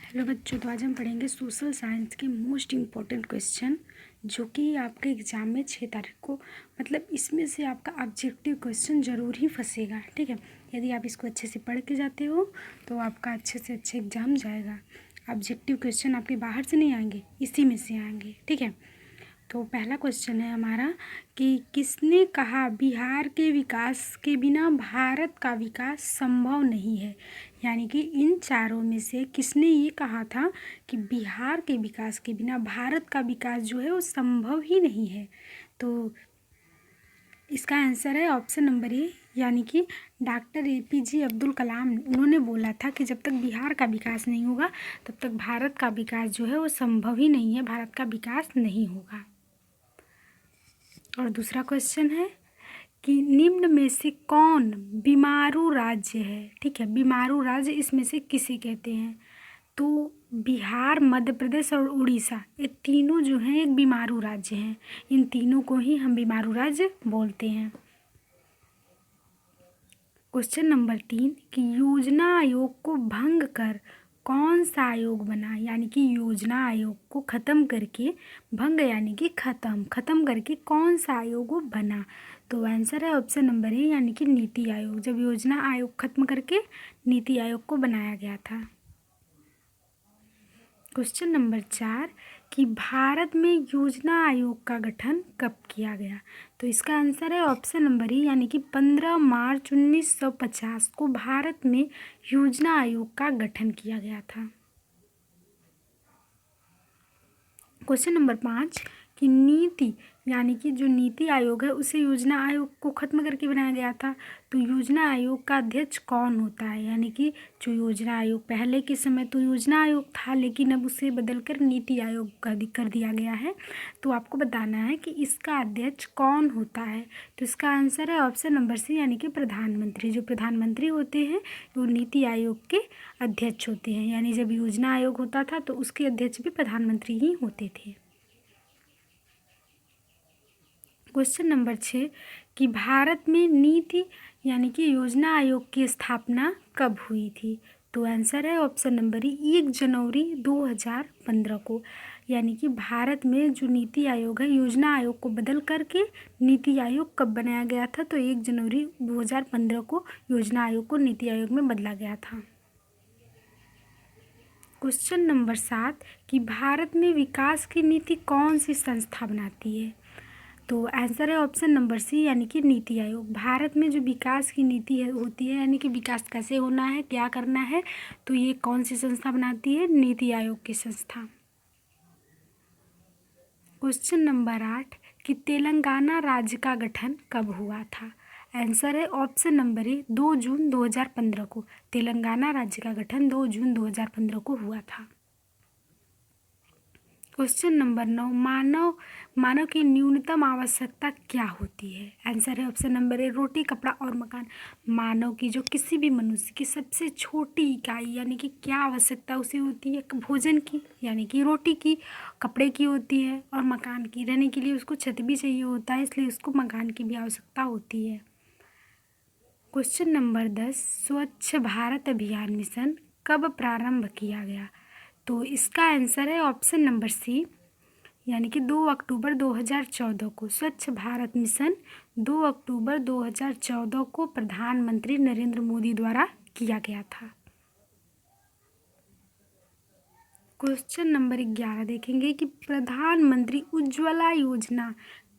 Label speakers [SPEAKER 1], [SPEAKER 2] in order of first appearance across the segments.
[SPEAKER 1] Hello बच्चों, तो आज हम पढ़ेंगे सोशल साइंस के मोस्ट इम्पॉर्टेंट क्वेश्चन जो कि आपके एग्ज़ाम में 6 तारीख को मतलब इसमें से आपका ऑब्जेक्टिव क्वेश्चन ज़रूर ही फंसेगा। ठीक है, यदि आप इसको अच्छे से पढ़ के जाते हो तो आपका अच्छे से अच्छे एग्ज़ाम जाएगा। ऑब्जेक्टिव क्वेश्चन आपके बाहर से नहीं आएंगे, इसी में से आएंगे। ठीक है, तो पहला क्वेश्चन है हमारा कि किसने कहा बिहार के विकास के बिना भारत का विकास संभव नहीं है। यानी कि इन चारों में से किसने ये कहा था कि बिहार के विकास के बिना भारत का विकास जो है वो संभव ही नहीं है। तो इसका आंसर है ऑप्शन नंबर ए, यानी कि डॉक्टर APJ अब्दुल कलाम। उन्होंने बोला था कि जब तक बिहार का विकास नहीं होगा तब तक भारत का विकास जो है वो संभव ही नहीं है, भारत का विकास नहीं होगा। और दूसरा क्वेश्चन है कि निम्न में से कौन बीमारू राज्य है। ठीक है, बीमारू राज्य इसमें से किसे कहते हैं। तो बिहार, मध्य प्रदेश और उड़ीसा, ये तीनों जो हैं एक बीमारू राज्य हैं। इन तीनों को ही हम बीमारू राज्य बोलते हैं। क्वेश्चन नंबर 3 कि योजना आयोग को भंग कर कौन सा आयोग बना। यानी कि योजना आयोग को ख़त्म करके, भंग यानी कि ख़त्म करके कौन सा आयोग बना। तो आंसर है ऑप्शन नंबर ए, यानी कि नीति आयोग। जब योजना आयोग ख़त्म करके नीति आयोग को बनाया गया था। क्वेश्चन नंबर 4 कि भारत में योजना आयोग का गठन कब किया गया। तो इसका आंसर है ऑप्शन नंबर ई, यानी कि 15 मार्च 1950 को भारत में योजना आयोग का गठन किया गया था। क्वेश्चन नंबर 5 कि नीति यानी कि जो नीति आयोग है उसे योजना आयोग को ख़त्म करके बनाया गया था। तो योजना आयोग का अध्यक्ष कौन होता है। यानी कि जो योजना आयोग पहले के समय तो योजना आयोग था, लेकिन अब उसे बदलकर नीति आयोग कर दिया गया है। तो आपको बताना है कि इसका अध्यक्ष कौन होता है। तो इसका आंसर है ऑप्शन नंबर सी, यानी कि प्रधानमंत्री। जो प्रधानमंत्री होते हैं वो नीति आयोग के अध्यक्ष होते हैं। यानी जब योजना आयोग होता था तो उसके अध्यक्ष भी प्रधानमंत्री ही होते थे। क्वेश्चन नंबर 6 कि भारत में नीति यानी कि योजना आयोग की स्थापना कब हुई थी। तो आंसर है ऑप्शन नंबर ई, 1 जनवरी 2015 को। यानी कि भारत में जो नीति आयोग है, योजना आयोग को बदल करके नीति आयोग कब बनाया गया था। तो 1 जनवरी 2015 को योजना आयोग को नीति आयोग में बदला गया था। क्वेश्चन नंबर 7 कि भारत में विकास की नीति कौन सी संस्था बनाती है। तो आंसर है ऑप्शन नंबर सी, यानी कि नीति आयोग। भारत में जो विकास की नीति है होती है, यानी कि विकास कैसे होना है, क्या करना है, तो ये कौन सी संस्था बनाती है, नीति आयोग की संस्था। क्वेश्चन नंबर 8 कि तेलंगाना राज्य का गठन कब हुआ था। आंसर है ऑप्शन नंबर ए, 2 जून 2015 को। तेलंगाना राज्य का गठन 2 जून 2015 को हुआ था। क्वेश्चन नंबर 9 मानव की न्यूनतम आवश्यकता क्या होती है। आंसर है ऑप्शन नंबर ए, रोटी, कपड़ा और मकान। मानव की जो किसी भी मनुष्य की सबसे छोटी इकाई यानी कि क्या आवश्यकता उसे होती है, भोजन की यानी कि रोटी की, कपड़े की होती है और मकान की। रहने के लिए उसको छत भी चाहिए होता है, इसलिए उसको मकान की भी आवश्यकता होती है। क्वेश्चन नंबर 10 स्वच्छ भारत अभियान मिशन कब प्रारंभ किया गया। तो इसका आंसर है ऑप्शन नंबर सी, यानी कि 2 अक्टूबर 2014 को। स्वच्छ भारत मिशन 2 अक्टूबर 2014 को प्रधानमंत्री नरेंद्र मोदी द्वारा किया गया था। क्वेश्चन नंबर 11 देखेंगे कि प्रधानमंत्री उज्ज्वला योजना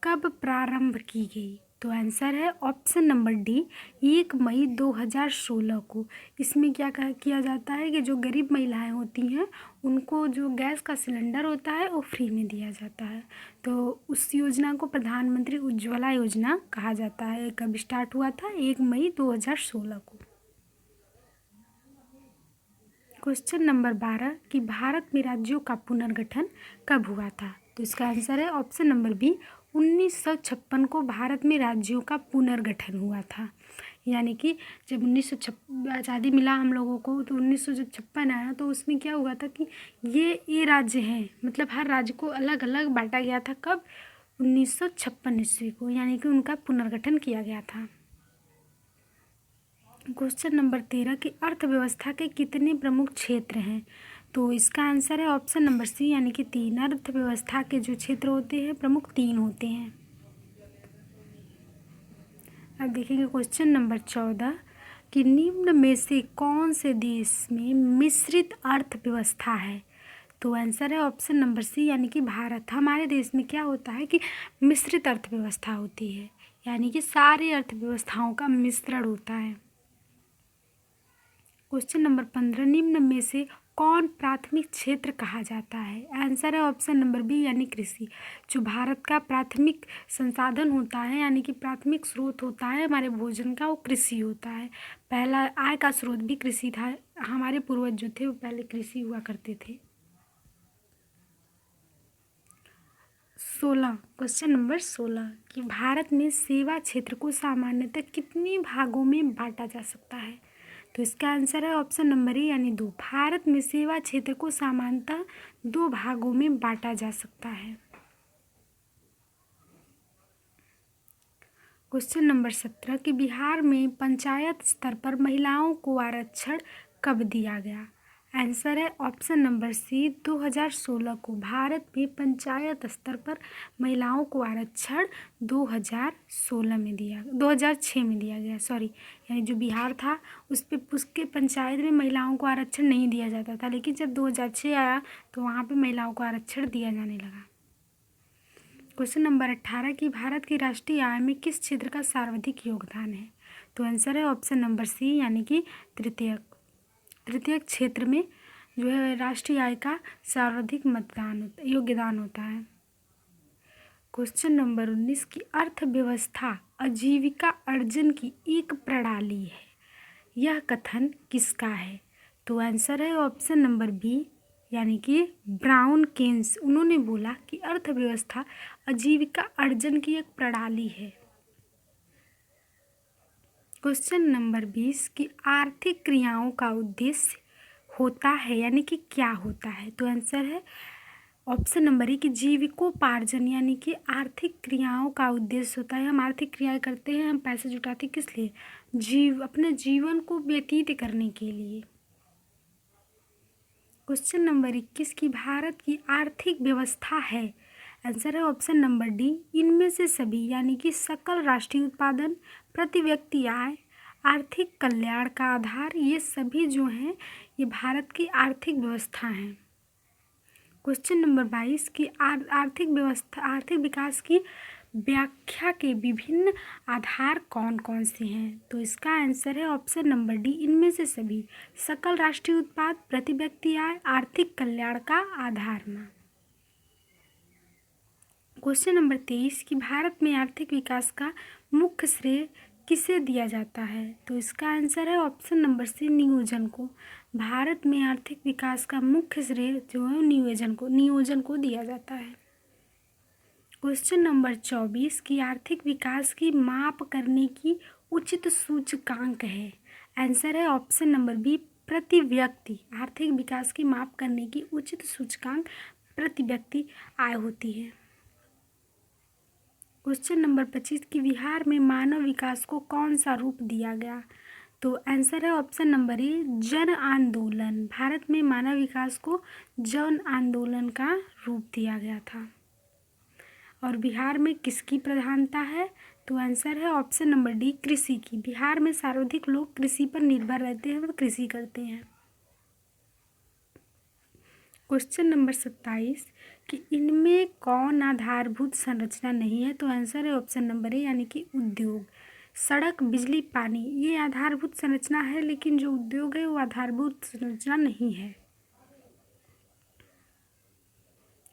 [SPEAKER 1] कब प्रारंभ की गई। तो आंसर है ऑप्शन नंबर डी, 1 मई 2016 को। इसमें क्या किया जाता है कि जो गरीब महिलाएं होती हैं उनको जो गैस का सिलेंडर होता है वो फ्री में दिया जाता है। तो उस योजना को प्रधानमंत्री उज्ज्वला योजना कहा जाता है। कब स्टार्ट हुआ था, 1 मई 2016 को। क्वेश्चन नंबर 12 कि भारत में राज्यों का पुनर्गठन कब हुआ था। तो इसका आंसर है ऑप्शन नंबर बी, 1956 को भारत में राज्यों का पुनर्गठन हुआ था। यानी कि जब 1956 आज़ादी मिला हम लोगों को, तो 1956 आया तो उसमें क्या हुआ था कि ये राज्य हैं, मतलब हर राज्य को अलग अलग बांटा गया था। कब, 1956 ईस्वी को, यानी कि उनका पुनर्गठन किया गया था। क्वेश्चन नंबर 13 कि अर्थव्यवस्था के कितने प्रमुख क्षेत्र हैं। तो इसका आंसर है ऑप्शन नंबर सी यानी कि 3। अर्थव्यवस्था के जो क्षेत्र होते हैं प्रमुख 3 होते हैं। अब देखेंगे क्वेश्चन नंबर 14 कि निम्न में से कौन से देश में मिश्रित अर्थव्यवस्था है। तो आंसर है ऑप्शन नंबर सी यानी कि भारत। हमारे देश में क्या होता है कि मिश्रित अर्थव्यवस्था होती है, यानी कि सारी अर्थव्यवस्थाओं का मिश्रण होता है। क्वेश्चन नंबर 15 निम्न में से कौन प्राथमिक क्षेत्र कहा जाता है। आंसर है ऑप्शन नंबर बी यानी कृषि। जो भारत का प्राथमिक संसाधन होता है यानी कि प्राथमिक स्रोत होता है हमारे भोजन का, वो कृषि होता है। पहला आय का स्रोत भी कृषि था। हमारे पूर्वज जो थे वो पहले कृषि हुआ करते थे। 16 क्वेश्चन नंबर 16 कि भारत में सेवा क्षेत्र को सामान्यतः कितने भागों में बांटा जा सकता है। तो इसका आंसर है ऑप्शन नंबर ए यानी 2। भारत में सेवा क्षेत्र को सामान्यतः 2 भागों में बांटा जा सकता है। क्वेश्चन नंबर 17 कि बिहार में पंचायत स्तर पर महिलाओं को आरक्षण कब दिया गया। आंसर है ऑप्शन नंबर सी 2016 को भारत में पंचायत स्तर पर महिलाओं को आरक्षण 2006 में दिया गया सॉरी। यानी जो बिहार था उसके पंचायत में महिलाओं को आरक्षण नहीं दिया जाता था, लेकिन जब 2006 आया तो वहाँ पे महिलाओं को आरक्षण दिया जाने लगा। क्वेश्चन नंबर 18 कि भारत की राष्ट्रीय आय में किस क्षेत्र का सर्वाधिक योगदान है। तो आंसर है ऑप्शन नंबर सी यानी कि तृतीयक क्षेत्र में जो है राष्ट्रीय आय का सर्वाधिक योगदान होता है। क्वेश्चन नंबर 19 की अर्थव्यवस्था आजीविका अर्जन की एक प्रणाली है, यह कथन किसका है। तो आंसर है ऑप्शन नंबर बी यानी कि ब्राउन केन्स। उन्होंने बोला कि अर्थव्यवस्था आजीविका अर्जन की एक प्रणाली है। क्वेश्चन नंबर 20 की आर्थिक क्रियाओं का उद्देश्य होता है यानी कि क्या होता है। तो आंसर है ऑप्शन नंबर ए कि जीविकोपार्जन, यानी कि आर्थिक क्रियाओं का उद्देश्य होता है। हम आर्थिक क्रियाएं करते हैं, हम पैसे जुटाते किस लिए, अपने जीवन को व्यतीत करने के लिए। क्वेश्चन नंबर 21 की भारत की आर्थिक व्यवस्था है। आंसर है ऑप्शन नंबर डी इनमें से सभी, यानी कि सकल राष्ट्रीय उत्पादन, प्रति व्यक्ति आय, आर्थिक कल्याण का आधार, ये सभी जो हैं ये भारत की आर्थिक व्यवस्था हैं। क्वेश्चन नंबर 22 की आर्थिक विकास की व्याख्या के विभिन्न आधार कौन कौन से हैं। तो इसका आंसर है ऑप्शन नंबर डी इनमें से सभी, सकल राष्ट्रीय उत्पाद, प्रति व्यक्ति आय, आर्थिक कल्याण का आधार। क्वेश्चन नंबर 23 कि भारत में आर्थिक विकास का मुख्य श्रेय किसे दिया जाता है। तो इसका आंसर है ऑप्शन नंबर सी नियोजन को। भारत में आर्थिक विकास का मुख्य श्रेय जो है नियोजन को दिया जाता है। क्वेश्चन नंबर 24 की आर्थिक विकास की माप करने की उचित सूचकांक है। आंसर है ऑप्शन नंबर बी प्रति व्यक्ति। आर्थिक विकास की माप करने की उचित सूचकांक प्रति व्यक्ति आय होती है। क्वेश्चन नंबर 25 की बिहार में मानव विकास को कौन सा रूप दिया गया। तो आंसर है ऑप्शन नंबर ए जन आंदोलन। भारत में मानव विकास को जन आंदोलन का रूप दिया गया था। और बिहार में किसकी प्रधानता है। तो आंसर है ऑप्शन नंबर डी कृषि की। बिहार में सर्वाधिक लोग कृषि पर निर्भर रहते हैं और कृषि करते हैं। क्वेश्चन नंबर 27 कि इनमें कौन आधारभूत संरचना नहीं है। तो आंसर है ऑप्शन नंबर ए यानी कि उद्योग, सड़क, बिजली, पानी, ये आधारभूत संरचना है, लेकिन जो उद्योग है वो आधारभूत संरचना नहीं है।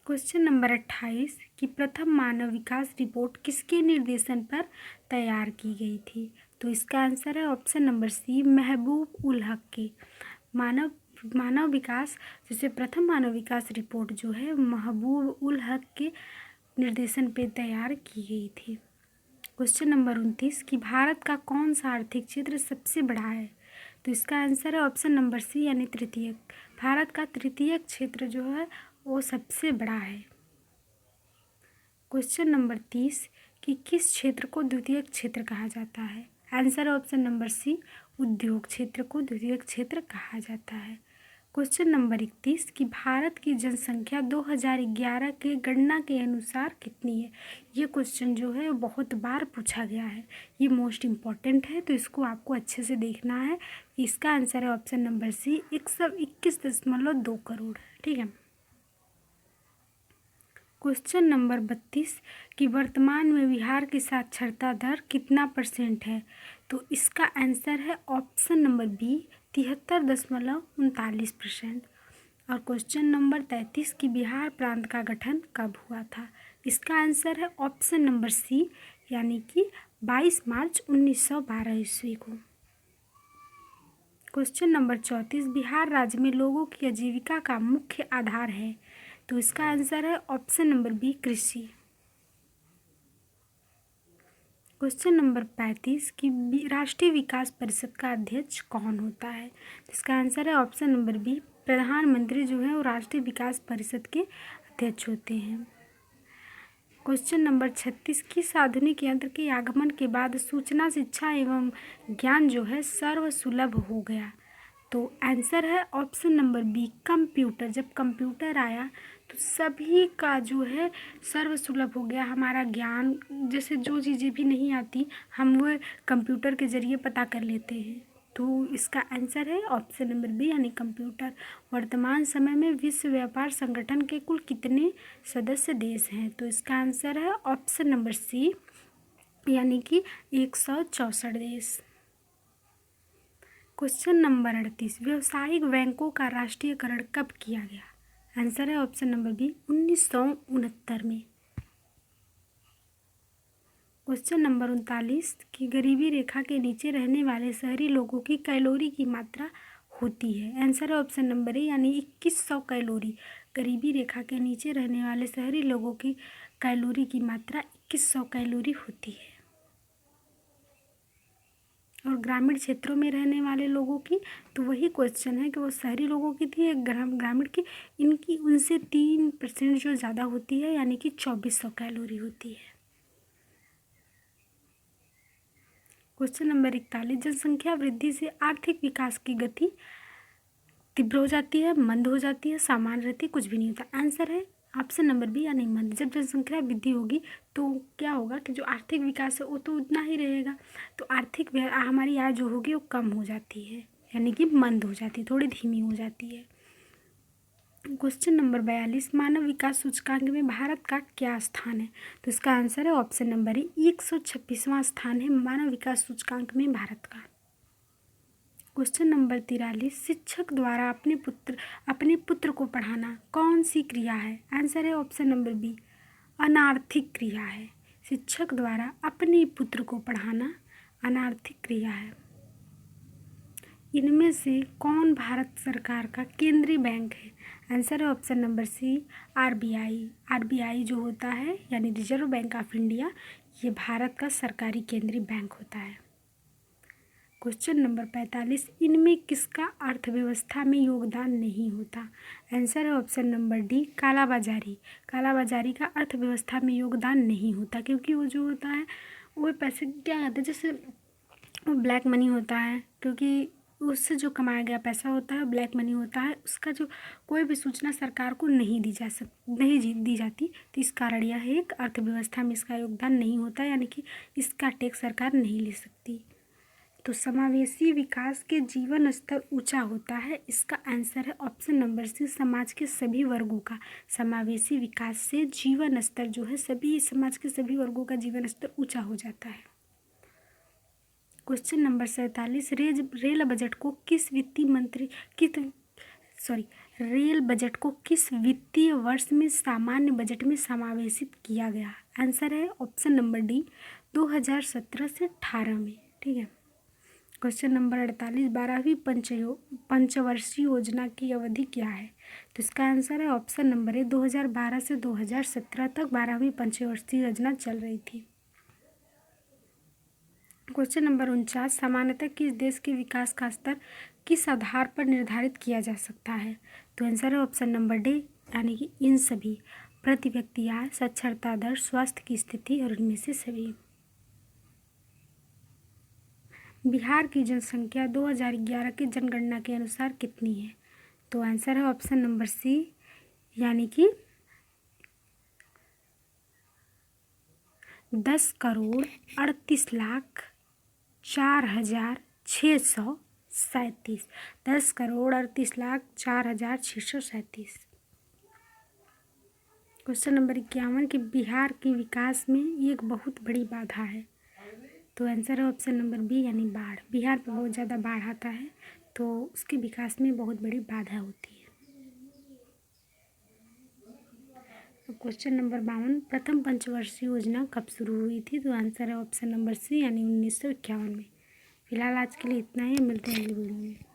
[SPEAKER 1] क्वेश्चन नंबर 28 कि प्रथम मानव विकास रिपोर्ट किसके निर्देशन पर तैयार की गई थी। तो इसका आंसर है ऑप्शन नंबर सी महबूब उल हक की। मानव विकास जैसे प्रथम मानव विकास रिपोर्ट जो है महबूब उल हक के निर्देशन पे तैयार की गई थी। क्वेश्चन नंबर 29 कि भारत का कौन सा आर्थिक क्षेत्र सबसे बड़ा है। तो इसका आंसर है ऑप्शन नंबर सी यानी तृतीयक। भारत का तृतीयक क्षेत्र जो है वो सबसे बड़ा है। क्वेश्चन नंबर 30 कि किस क्षेत्र को द्वितीयक क्षेत्र कहा जाता है। आंसर ऑप्शन नंबर सी उद्योग क्षेत्र को द्वितीयक क्षेत्र कहा जाता है। क्वेश्चन नंबर 31 कि भारत की जनसंख्या 2011 के गणना के अनुसार कितनी है। ये क्वेश्चन जो है बहुत बार पूछा गया है, ये मोस्ट इम्पॉर्टेंट है, तो इसको आपको अच्छे से देखना है। इसका आंसर है ऑप्शन नंबर सी 121.2 करोड़। ठीक है। क्वेश्चन नंबर 32 कि वर्तमान में बिहार की साक्षरता दर कितना % है। तो इसका आंसर है ऑप्शन नंबर बी 73.39%। और क्वेश्चन नंबर 33 कि बिहार प्रांत का गठन कब हुआ था। इसका आंसर है ऑप्शन नंबर सी यानी कि 22 मार्च 1912 ईस्वी को। क्वेश्चन नंबर 34 बिहार राज्य में लोगों की आजीविका का मुख्य आधार है। तो इसका आंसर है ऑप्शन नंबर बी कृषि। क्वेश्चन नंबर 35 कि राष्ट्रीय विकास परिषद का अध्यक्ष कौन होता है। तो इसका आंसर है ऑप्शन नंबर बी प्रधानमंत्री जो है वो राष्ट्रीय विकास परिषद के अध्यक्ष होते हैं। क्वेश्चन नंबर 36 किस आधुनिक यंत्र के आगमन के बाद सूचना शिक्षा एवं ज्ञान जो है सर्वसुलभ हो गया। तो आंसर है ऑप्शन नंबर बी कंप्यूटर। जब कंप्यूटर आया तो सभी का जो है सर्वसुलभ हो गया। हमारा ज्ञान जैसे जो चीज़ें भी नहीं आती हम वो कंप्यूटर के ज़रिए पता कर लेते हैं। तो इसका आंसर है ऑप्शन नंबर बी यानी कंप्यूटर। वर्तमान समय में विश्व व्यापार संगठन के कुल कितने सदस्य देश हैं। तो इसका आंसर है ऑप्शन नंबर सी यानी कि 164 देश। क्वेश्चन नंबर 38 व्यावसायिक बैंकों का राष्ट्रीयकरण कब किया गया। आंसर है ऑप्शन नंबर बी 1969 में। क्वेश्चन नंबर 39 कि गरीबी रेखा के नीचे रहने वाले शहरी लोगों की कैलोरी की मात्रा होती है। आंसर है ऑप्शन नंबर ए यानी 2100 कैलोरी। गरीबी रेखा के नीचे रहने वाले शहरी लोगों की कैलोरी की मात्रा 2100 कैलोरी होती है। और ग्रामीण क्षेत्रों में रहने वाले लोगों की तो वही क्वेश्चन है कि वो शहरी लोगों की थी या ग्रामीण की, इनकी उनसे 3% जो ज़्यादा होती है यानी कि 2400 कैलोरी होती है। क्वेश्चन नंबर 41 जनसंख्या वृद्धि से आर्थिक विकास की गति तीव्र हो जाती है, मंद हो जाती है, सामान्य रहती है, कुछ भी नहीं होता। आंसर है ऑप्शन नंबर बी यानी मंद। जब जनसंख्या वृद्धि होगी तो क्या होगा कि जो आर्थिक विकास है वो तो उतना ही रहेगा, तो आर्थिक हमारी आय जो होगी वो कम हो जाती है यानी कि मंद हो जाती है, थोड़ी धीमी हो जाती है। क्वेश्चन नंबर 42 मानव विकास सूचकांक में भारत का क्या स्थान है। तो इसका आंसर है ऑप्शन नंबर ए 126वां स्थान है मानव विकास सूचकांक में भारत का। क्वेश्चन नंबर 43 शिक्षक द्वारा अपने पुत्र को पढ़ाना कौन सी क्रिया है। आंसर है ऑप्शन नंबर बी अनार्थिक क्रिया है। शिक्षक द्वारा अपने पुत्र को पढ़ाना अनार्थिक क्रिया है। इनमें से कौन भारत सरकार का केंद्रीय बैंक है। आंसर है option number C RBI. RBI जो होता है यानी रिजर्व बैंक ऑफ इंडिया, ये भारत का सरकारी केंद्रीय बैंक होता है। क्वेश्चन नंबर 45 इनमें किसका अर्थव्यवस्था में योगदान नहीं होता। आंसर है ऑप्शन नंबर डी कालाबाजारी। कालाबाजारी का अर्थव्यवस्था में योगदान नहीं होता क्योंकि वो जो होता है वो पैसे क्या कहते हैं, जैसे वो ब्लैक मनी होता है, क्योंकि उससे जो कमाया गया पैसा होता है ब्लैक मनी होता है, उसका जो कोई भी सूचना सरकार को नहीं दी जाती। तो इस कारण यह एक अर्थव्यवस्था में इसका योगदान नहीं होता यानी कि इसका टैक्स सरकार नहीं ले सकती। तो समावेशी विकास के जीवन स्तर ऊंचा होता है। इसका आंसर है ऑप्शन नंबर सी समाज के सभी वर्गों का। समावेशी विकास से जीवन स्तर जो है सभी समाज के सभी वर्गों का जीवन स्तर ऊंचा हो जाता है। क्वेश्चन नंबर 47 रेल बजट को किस वित्तीय वर्ष में सामान्य बजट में समावेशित किया गया। आंसर है ऑप्शन नंबर डी 2017 से 18 में। ठीक है। क्वेश्चन नंबर 48 12वीं पंचवर्षीय योजना की अवधि क्या है। तो इसका आंसर है ऑप्शन नंबर ए 2012 से 2017 तक 12वीं पंचवर्षीय योजना चल रही थी। क्वेश्चन नंबर 49 सामान्यतः किस देश के विकास का स्तर किस आधार पर निर्धारित किया जा सकता है। तो आंसर है ऑप्शन नंबर डी यानी कि इन सभी प्रति व्यक्ति आय, साक्षरता दर, स्वास्थ्य की स्थिति और इनमें से सभी। बिहार की जनसंख्या 2011 की जनगणना के अनुसार कितनी है। तो आंसर है ऑप्शन नंबर सी, यानी कि 10,38,04,637। 10,38,04,637। क्वेश्चन नंबर 51 कि बिहार के विकास में एक बहुत बड़ी बाधा है। तो आंसर है ऑप्शन नंबर बी, यानी बाढ़। बिहार में बहुत ज़्यादा बाढ़ आता है, तो उसके विकास में बहुत बड़ी बाधा होती है। तो क्वेश्चन नंबर 52, प्रथम पंचवर्षीय योजना कब शुरू हुई थी। तो आंसर है ऑप्शन नंबर सी, यानी 1951 में। फिलहाल आज के लिए इतना ही, मिलते हैं अगली वीडियो में।